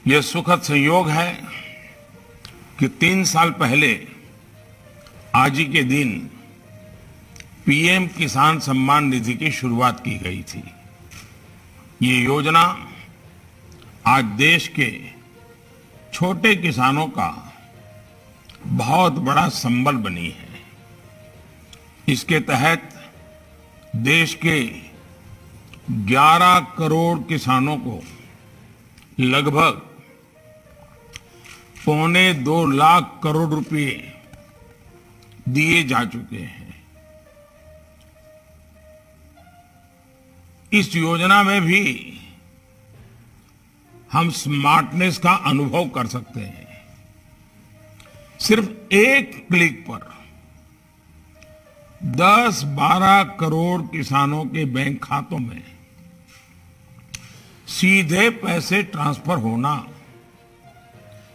यह सुखद संयोग है कि 3 साल पहले आज ही के दिन पीएम किसान सम्मान निधि की शुरुआत की गई थी। ये योजना आज देश के छोटे किसानों का बहुत बड़ा संबल बनी है। इसके तहत देश के 11 करोड़ किसानों को लगभग 1.25 लाख करोड़ रुपए दिए जा चुके हैं। इस योजना में भी हम स्मार्टनेस का अनुभव कर सकते हैं। सिर्फ एक क्लिक पर 10-12 करोड़ किसानों के बैंक खातों में सीधे पैसे ट्रांसफर होना,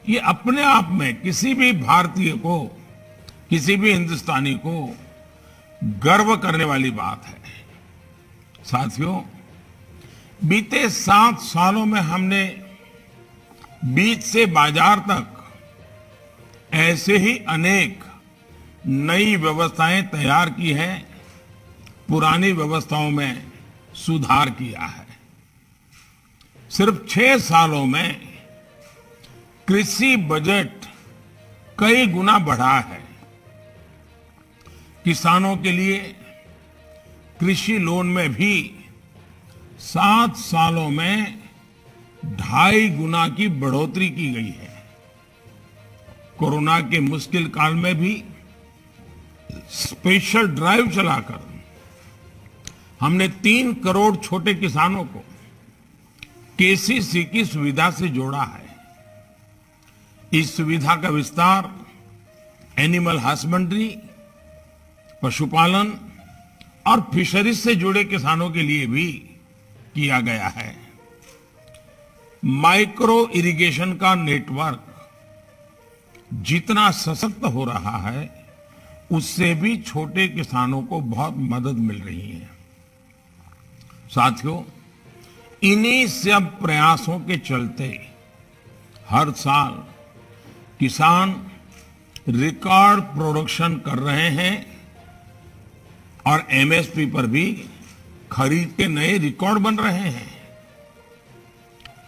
ये अपने आप में किसी भी भारतीय को, किसी भी हिंदुस्तानी को गर्व करने वाली बात है। साथियों, बीते 7 सालों में हमने बीज से बाजार तक ऐसे ही अनेक नई व्यवस्थाएं तैयार की हैं, पुरानी व्यवस्थाओं में सुधार किया है। सिर्फ 6 सालों में कृषि बजट कई गुना बढ़ा है। किसानों के लिए कृषि लोन में भी 7 सालों में 2.5 गुना की बढ़ोतरी की गई है। कोरोना के मुश्किल काल में भी स्पेशल ड्राइव चलाकर हमने 3 करोड़ छोटे किसानों को केसीसी की सुविधा से जोड़ा है। इस सुविधा का विस्तार एनिमल हस्बेंड्री, पशुपालन और फिशरीज से जुड़े किसानों के लिए भी किया गया है। माइक्रो इरिगेशन का नेटवर्क जितना सशक्त हो रहा है, उससे भी छोटे किसानों को बहुत मदद मिल रही है। साथियों, इन्हीं सब प्रयासों के चलते हर साल किसान रिकॉर्ड प्रोडक्शन कर रहे हैं और एमएसपी पर भी खरीद के नए रिकॉर्ड बन रहे हैं।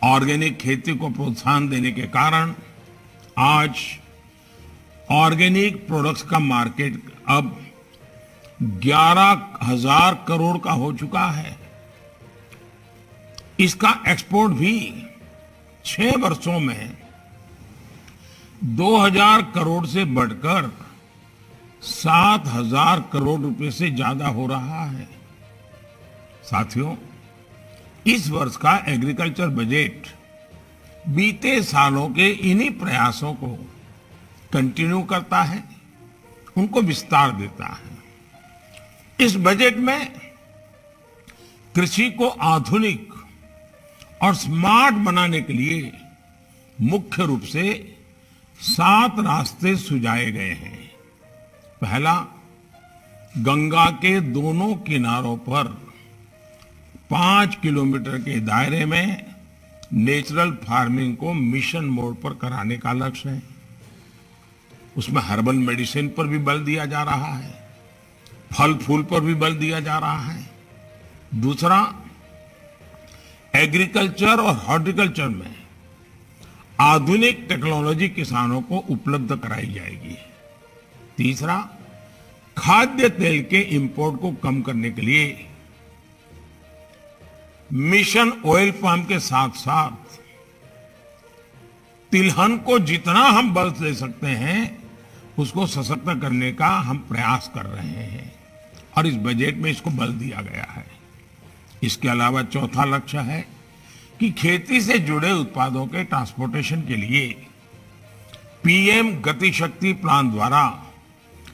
ऑर्गेनिक खेती को प्रोत्साहन देने के कारण आज ऑर्गेनिक प्रोडक्ट्स का मार्केट अब 11,000 करोड़ का हो चुका है। इसका एक्सपोर्ट भी 6 वर्षों में 2,000 करोड़ से बढ़कर 7,000 करोड़ रुपए से ज्यादा हो रहा है। साथियों, इस वर्ष का एग्रीकल्चर बजट बीते सालों के इन्हीं प्रयासों को कंटिन्यू करता है, उनको विस्तार देता है। इस बजट में कृषि को आधुनिक और स्मार्ट बनाने के लिए मुख्य रूप से 7 रास्ते सुझाए गए हैं। पहला, गंगा के दोनों किनारों पर 5 किलोमीटर के दायरे में नेचुरल फार्मिंग को मिशन मोड पर कराने का लक्ष्य है। उसमें हर्बल मेडिसिन पर भी बल दिया जा रहा है, फल फूल पर भी बल दिया जा रहा है। दूसरा, एग्रीकल्चर और हॉर्टिकल्चर में आधुनिक टेक्नोलॉजी किसानों को उपलब्ध कराई जाएगी। तीसरा, खाद्य तेल के इंपोर्ट को कम करने के लिए मिशन ऑयल पाम के साथ साथ तिलहन को जितना हम बल दे सकते हैं, उसको सशक्त करने का हम प्रयास कर रहे हैं और इस बजट में इसको बल दिया गया है। इसके अलावा चौथा लक्ष्य है कि खेती से जुड़े उत्पादों के ट्रांसपोर्टेशन के लिए पीएम गति शक्ति प्लान द्वारा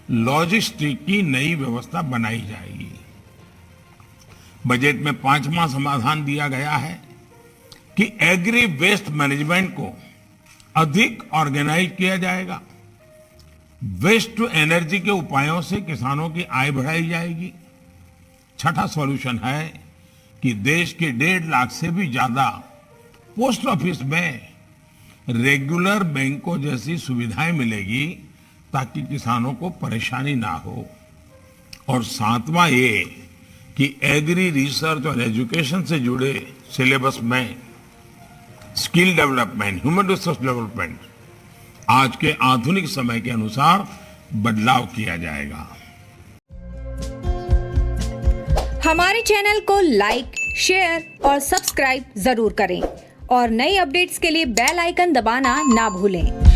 लॉजिस्टिक की नई व्यवस्था बनाई जाएगी। बजट में 5वां समाधान दिया गया है कि एग्री वेस्ट मैनेजमेंट को अधिक ऑर्गेनाइज किया जाएगा। वेस्ट टू एनर्जी के उपायों से किसानों की आय बढ़ाई जाएगी। छठा सॉल्यूशन है कि देश के 1.5 लाख से भी ज्यादा पोस्ट ऑफिस में रेगुलर बैंकों जैसी सुविधाएं मिलेगी ताकि किसानों को परेशानी ना हो। और सातवां ये कि एग्री रिसर्च और एजुकेशन से जुड़े सिलेबस में skill development, human resource development आज के आधुनिक समय के अनुसार बदलाव किया जाएगा। हमारे चैनल को लाइक, शेयर और सब्सक्राइब जरूर करें और नई अपडेट्स के लिए बेल आइकन दबाना ना भूलें।